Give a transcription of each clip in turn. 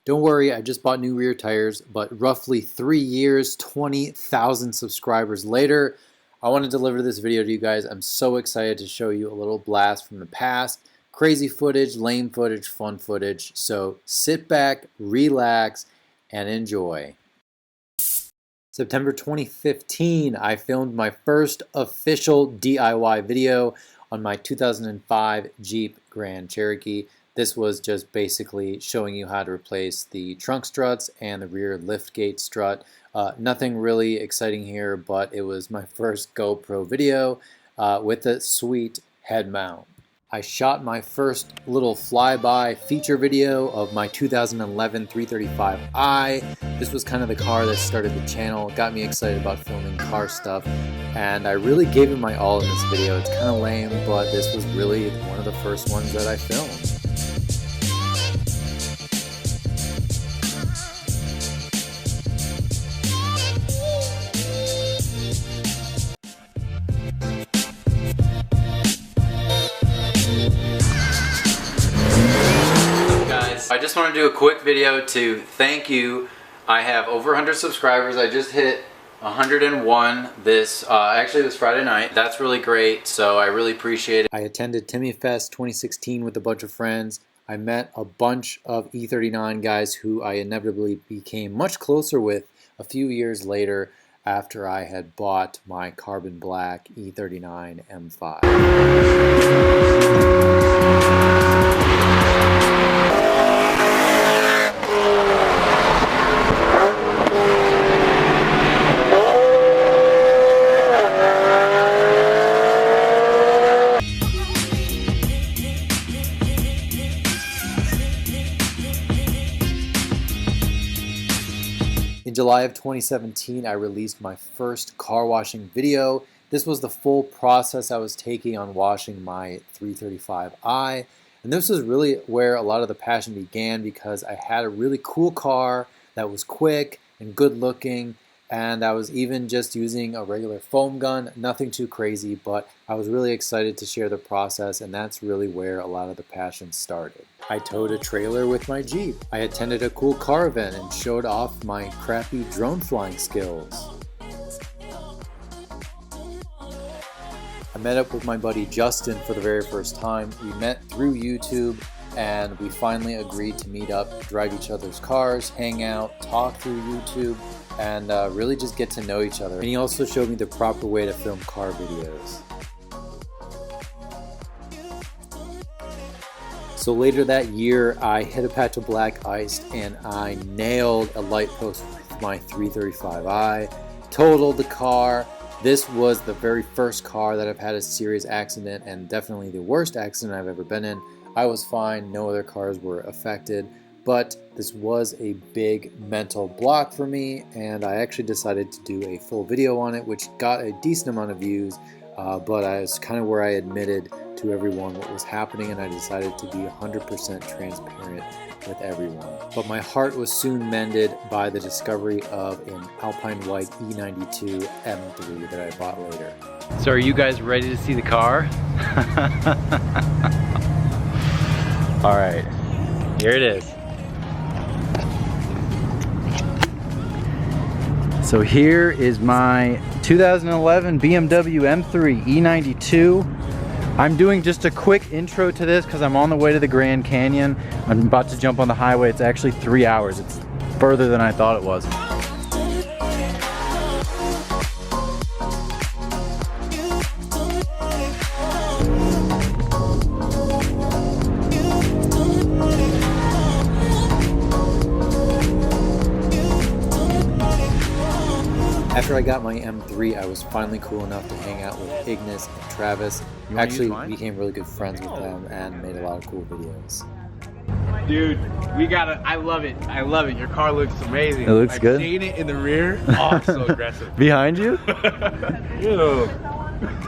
Don't worry, I just bought new rear tires, but roughly 3 years, 20,000 subscribers later, I want to deliver this video to you guys. I'm so excited to show you a little blast from the past. Crazy footage, lame footage, fun footage. So sit back, relax, and enjoy. September 2015, I filmed my first official DIY video on my 2005 Jeep Grand Cherokee. This was just basically showing you how to replace the trunk struts and the rear liftgate strut. Nothing really exciting here, but it was my first GoPro video with a sweet head mount. I shot my first little flyby feature video of my 2011 335i. This was kind of the car that started the channel, got me excited about filming car stuff, and I really gave it my all in this video. It's kind of lame, but this was really one of the first ones that I filmed. I just want to do a quick video to thank you. I have over 100 subscribers. I just hit 101 actually this Friday night. That's really great, so I really appreciate it. I attended Timmy Fest 2016 with a bunch of friends. I met a bunch of E39 guys who I inevitably became much closer with a few years later after I had bought my carbon black E39 M5. In July of 2017, I released my first car washing video. This was the full process I was taking on washing my 335i. And this was really where a lot of the passion began, because I had a really cool car that was quick and good looking, and I was even just using a regular foam gun, nothing too crazy, but I was really excited to share the process, and that's really where a lot of the passion started. I towed a trailer with my Jeep. I attended a cool car event and showed off my crappy drone flying skills. I met up with my buddy Justin for the very first time. We met through YouTube, and we finally agreed to meet up, drive each other's cars, hang out, talk through YouTube, and really just get to know each other. And he also showed me the proper way to film car videos. So later that year, I hit a patch of black ice and I nailed a light post with my 335i, totaled the car. This was the very first car that I've had a serious accident, and definitely the worst accident I've ever been in. I was fine, no other cars were affected, but this was a big mental block for me, and I actually decided to do a full video on it, which got a decent amount of views, but I was kind of where I admitted to everyone what was happening, and I decided to be 100% transparent with everyone. But my heart was soon mended by the discovery of an Alpine White E92 M3 that I bought later. So are you guys ready to see the car? All right, here it is. So here is my 2011 BMW M3 E92. I'm doing just a quick intro to this because I'm on the way to the Grand Canyon. I'm about to jump on the highway. It's actually 3 hours. It's further than I thought it was. After I got my M3, I was finally cool enough to hang out with Ignis and Travis. Actually, became really good friends with them and made a lot of cool videos. Dude, I love it. I love it. Your car looks amazing. It looks good. I've seen it in the rear. Oh, it's so aggressive. Behind you? Ew.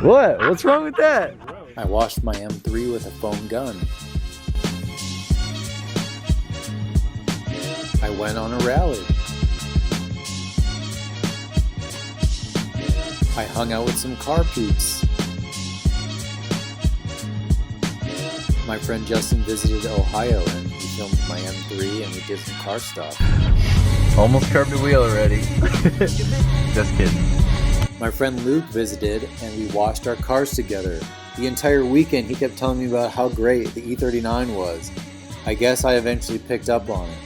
What? What's wrong with that? I washed my M3 with a foam gun. I went on a rally. I hung out with some car peeps. My friend Justin visited Ohio and he filmed my M3 and we did some car stuff. Almost curbed the wheel already. Just kidding. My friend Luke visited and we washed our cars together. The entire weekend he kept telling me about how great the E39 was. I guess I eventually picked up on it.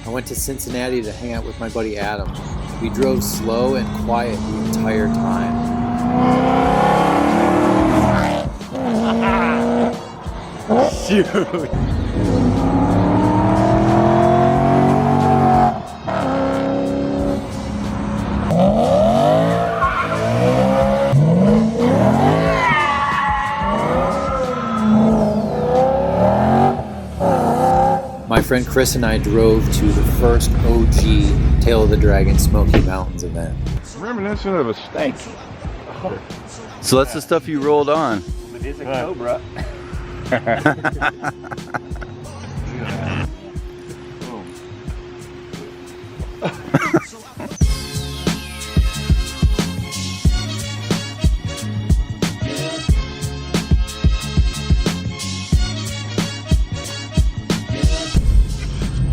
I went to Cincinnati to hang out with my buddy Adam. We drove slow and quiet the entire time. Shoot. My friend Chris and I drove to the first OG Tail of the Dragon Smoky Mountains event. It's reminiscent of a snake. So that's the stuff you rolled on. It is a Cobra.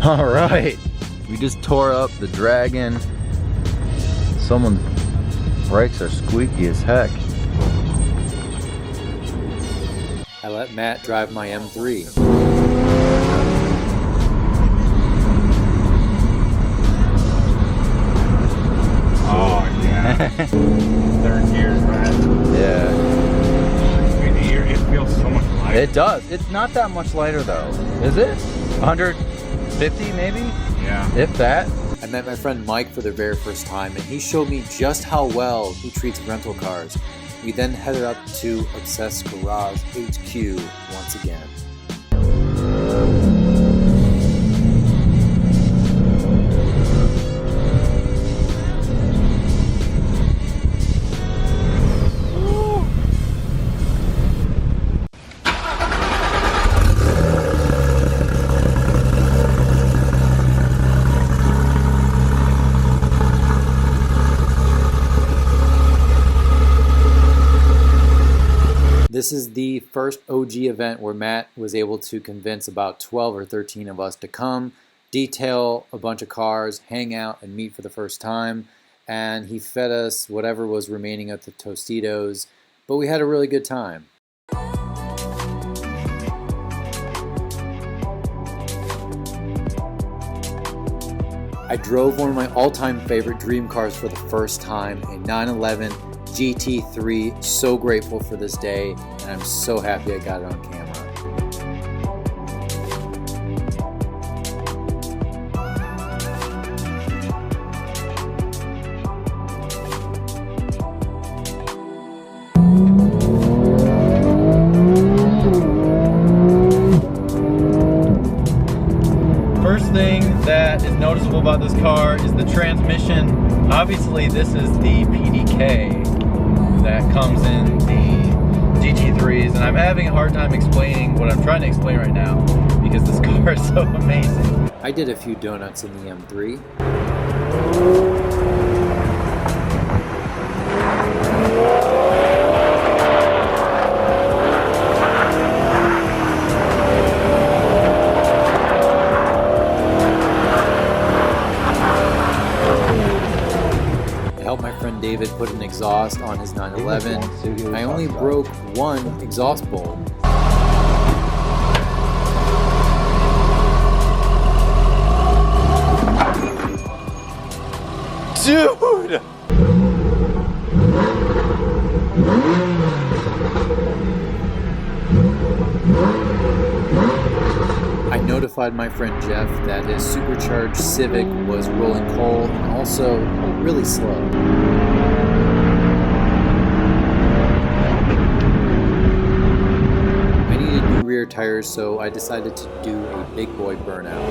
All right, we just tore up the Dragon. Someone's brakes are squeaky as heck. I let Matt drive my M3. Oh yeah. Third gears, man. Yeah, In here, it feels so much lighter. it does. It's not that much lighter though, is it? 150 maybe, Yeah. if that. I met my friend Mike for the very first time and he showed me just how well he treats rental cars. We then headed up to Obsessed Garage HQ once again. This is the first OG event where Matt was able to convince about 12 or 13 of us to come, detail a bunch of cars, hang out, and meet for the first time. And he fed us whatever was remaining of the Tostitos, but we had a really good time. I drove one of my all-time favorite dream cars for the first time, a 911 GT3. So grateful for this day, and I'm so happy I got it on camera. First thing that is noticeable about this car is the transmission. Obviously this is the PDK that comes in the GT3s, and I'm having a hard time explaining what I'm trying to explain right now because this car is so amazing. I did a few donuts in the M3. I helped my friend David put an exhaust on his 911. I only broke one exhaust bolt. Dude! I notified my friend Jeff that his supercharged Civic was rolling coal and also really slow. I needed new rear tires, so I decided to do a big boy burnout.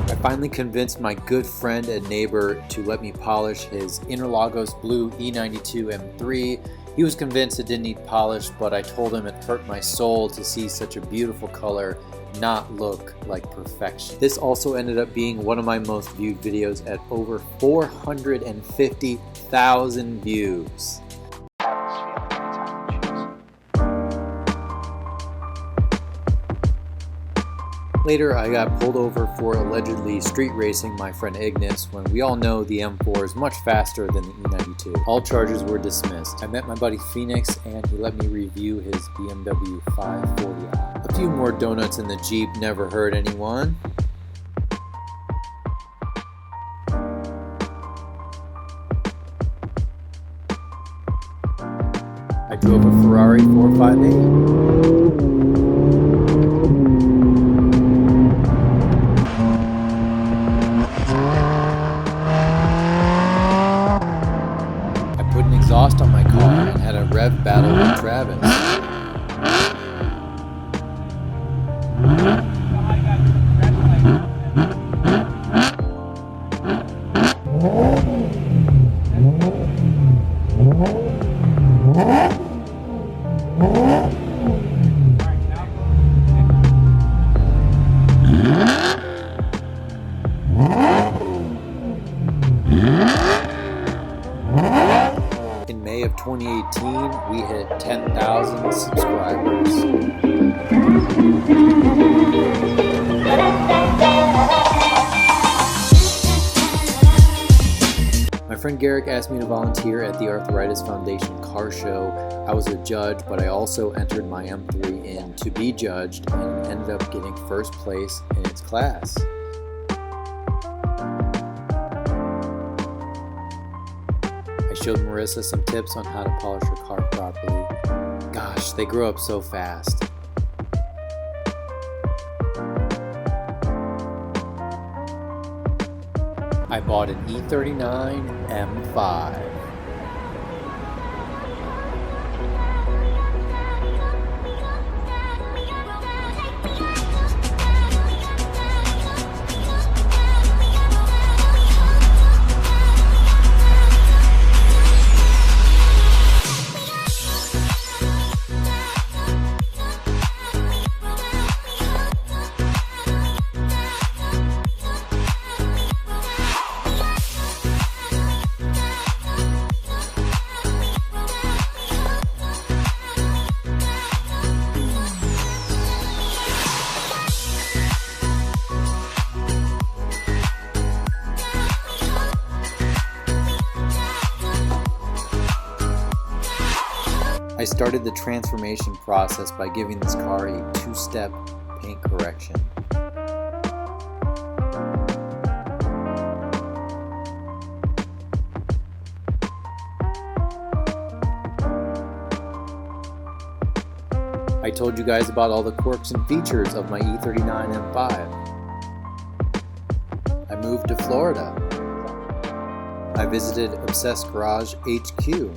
I finally convinced my good friend and neighbor to let me polish his Interlagos Blue E92 M3. He was convinced it didn't need polish, but I told him it hurt my soul to see such a beautiful color not look like perfection. This also ended up being one of my most viewed videos at over 450,000 views. Later, I got pulled over for allegedly street racing my friend Ignis, when we all know the M4 is much faster than the E92. All charges were dismissed. I met my buddy Phoenix and he let me review his BMW 540i. A few more donuts in the Jeep never hurt anyone. I drove a Ferrari 458. Exhaust on my car and had a rev battle with Travis. In May of 2018, we hit 10,000 subscribers. My friend Garrick asked me to volunteer at the Arthritis Foundation car show. I was a judge, but I also entered my M3 in to be judged and ended up getting first place in its class. I showed Marissa some tips on how to polish her car properly. Gosh, they grow up so fast. I bought an E39 M5. I started the transformation process by giving this car a two-step paint correction. I told you guys about all the quirks and features of my E39 M5. I moved to Florida. I visited Obsessed Garage HQ.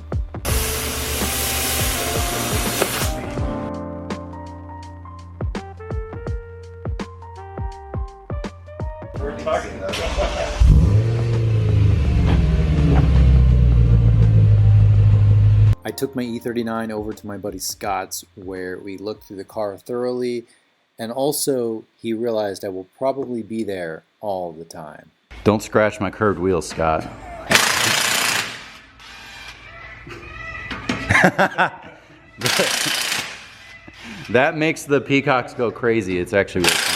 I took my E39 over to my buddy Scott's, where we looked through the car thoroughly, and also he realized I will probably be there all the time. Don't scratch my curved wheels, Scott. That makes the peacocks go crazy. It's actually really funny.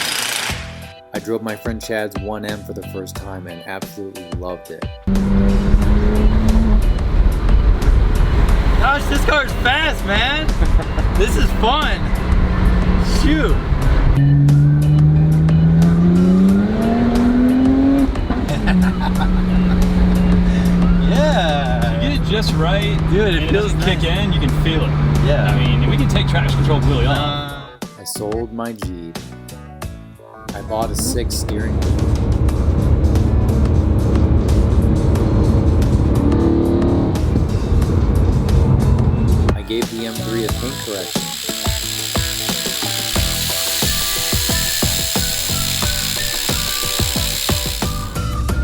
I drove my friend Chad's 1M for the first time and absolutely loved it. Gosh, this car's fast, man. This is fun. Shoot. Yeah. You get it just right, dude. It feels doesn't kick in. You can feel it. Yeah. I mean, we can take traction control really on. I sold my Jeep. I bought a 6 steering wheel. I gave the M3 a paint correction.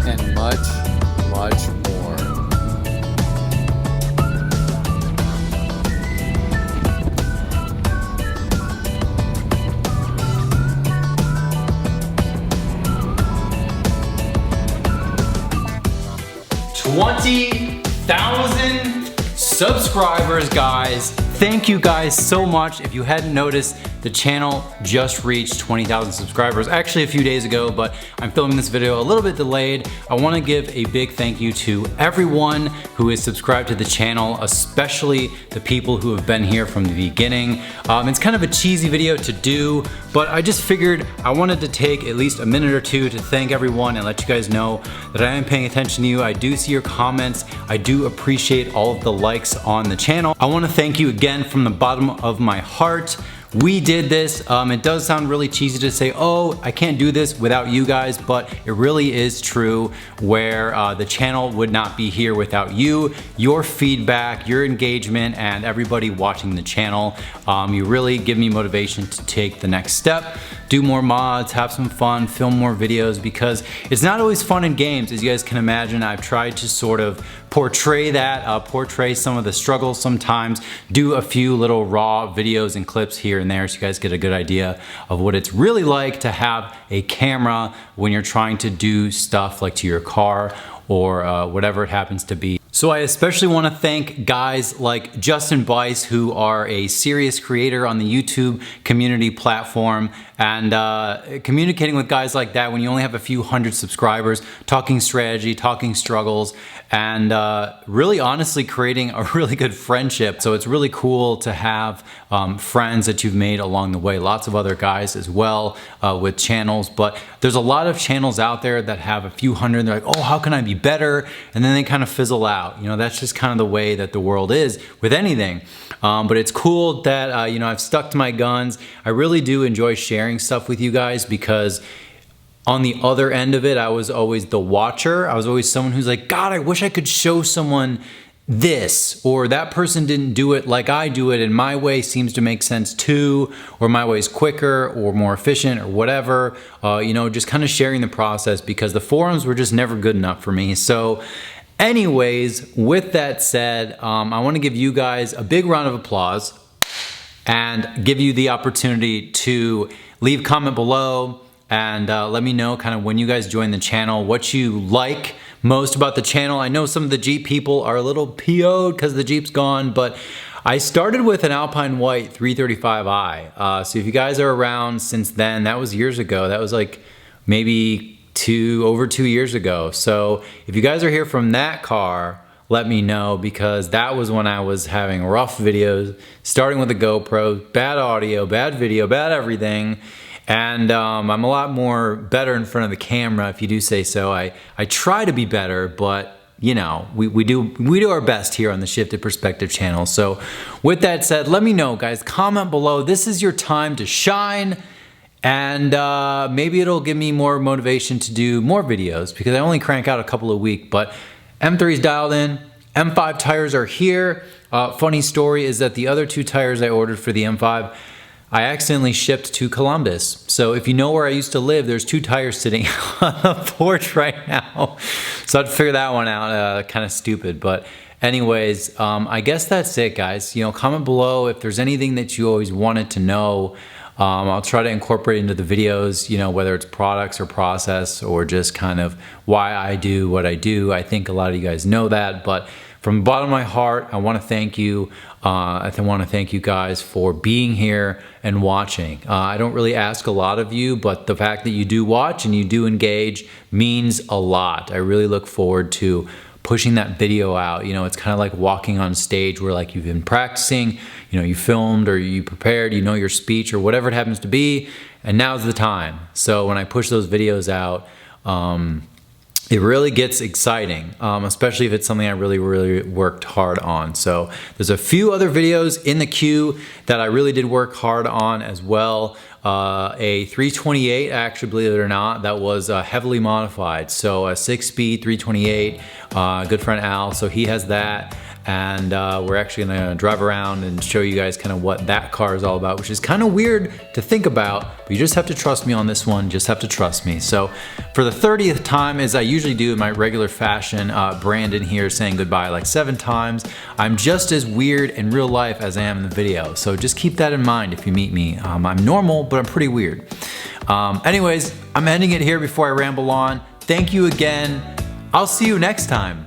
and much, much more. $20,000 subscribers, guys. Thank you guys so much. If you hadn't noticed, the channel just reached 20,000 subscribers actually a few days ago, but I'm filming this video a little bit delayed. I want to give a big thank you to everyone who is subscribed to the channel, especially the people who have been here from the beginning. It's kind of a cheesy video to do, but I just figured I wanted to take at least a minute or two to thank everyone and let you guys know that I am paying attention to you. I do see your comments. I do appreciate all of the likes on the channel. I want to thank you again from the bottom of my heart. We did this. It does sound really cheesy to say, oh, I can't do this without you guys, but it really is true where the channel would not be here without you, your feedback, your engagement, and everybody watching the channel. You really give me motivation to take the next step, do more mods, have some fun, film more videos, because it's not always fun in games. As you guys can imagine, I've tried to sort of portray that, portray some of the struggles sometimes, do a few little raw videos and clips here and there so you guys get a good idea of what it's really like to have a camera when you're trying to do stuff like to your car or whatever it happens to be. So I especially want to thank guys like Justin Bice, who are a serious creator on the YouTube community platform, and communicating with guys like that when you only have a few hundred subscribers, talking strategy, talking struggles, and really honestly creating a really good friendship. So it's really cool to have friends that you've made along the way. Lots of other guys as well with channels, but there's a lot of channels out there that have a few hundred and they're like, oh, how can I be better? And then they kind of fizzle out. You know, that's just kind of the way that the world is with anything. But it's cool that, you know, I've stuck to my guns. I really do enjoy sharing stuff with you guys because on the other end of it, I was always the watcher. I was always someone who's like, God, I wish I could show someone this, or that person didn't do it like I do it and my way seems to make sense too, or my way is quicker or more efficient or whatever. You know, just kind of sharing the process because the forums were just never good enough for me. So anyways, with that said, I want to give you guys a big round of applause and give you the opportunity to leave a comment below and let me know kind of when you guys join the channel, what you like most about the channel. I know some of the Jeep people are a little PO'd because the Jeep's gone, but I started with an Alpine White 335i. So if you guys are around since then, that was years ago. That was like maybe over 2 years ago. So if you guys are here from that car, let me know, because that was when I was having rough videos, starting with a GoPro, bad audio, bad video, bad everything. And I'm a lot more better in front of the camera, if you do say so. I try to be better, but you know, we do our best here on the Shifted Perspective channel. So with that said, let me know, guys. Comment below. This is your time to shine. And maybe it'll give me more motivation to do more videos because I only crank out a couple a week, but M3's dialed in, M5 tires are here. Funny story is that the other 2 tires I ordered for the M5, I accidentally shipped to Columbus. So if you know where I used to live, there's 2 tires sitting on the porch right now. So I had to figure that one out, kind of stupid. But anyways, I guess that's it, guys. You know, comment below if there's anything that you always wanted to know. I'll try to incorporate into the videos, you know, whether it's products or process or just kind of why I do what I do. I think a lot of you guys know that, but from the bottom of my heart, I want to thank you. I want to thank you guys for being here and watching. I don't really ask a lot of you, but the fact that you do watch and you do engage means a lot. I really look forward to pushing that video out. You know, it's kind of like walking on stage where like you've been practicing, you know, you filmed or you prepared, you know, your speech or whatever it happens to be, and now's the time. So when I push those videos out, it really gets exciting, especially if it's something I really worked hard on. So there's a few other videos in the queue that I really did work hard on as well. A 328, actually, believe it or not, that was heavily modified. So a 6-speed 328, good friend Al, so he has that. and we're actually gonna drive around and show you guys kind of what that car is all about, which is kind of weird to think about, but you just have to trust me on this one, just have to trust me. So for the 30th time, as I usually do in my regular fashion, Brandon here saying goodbye like 7 times. I'm just as weird in real life as I am in the video, so just keep that in mind if you meet me. I'm normal, but I'm pretty weird. Anyways, I'm ending it here before I ramble on. Thank you again. I'll see you next time.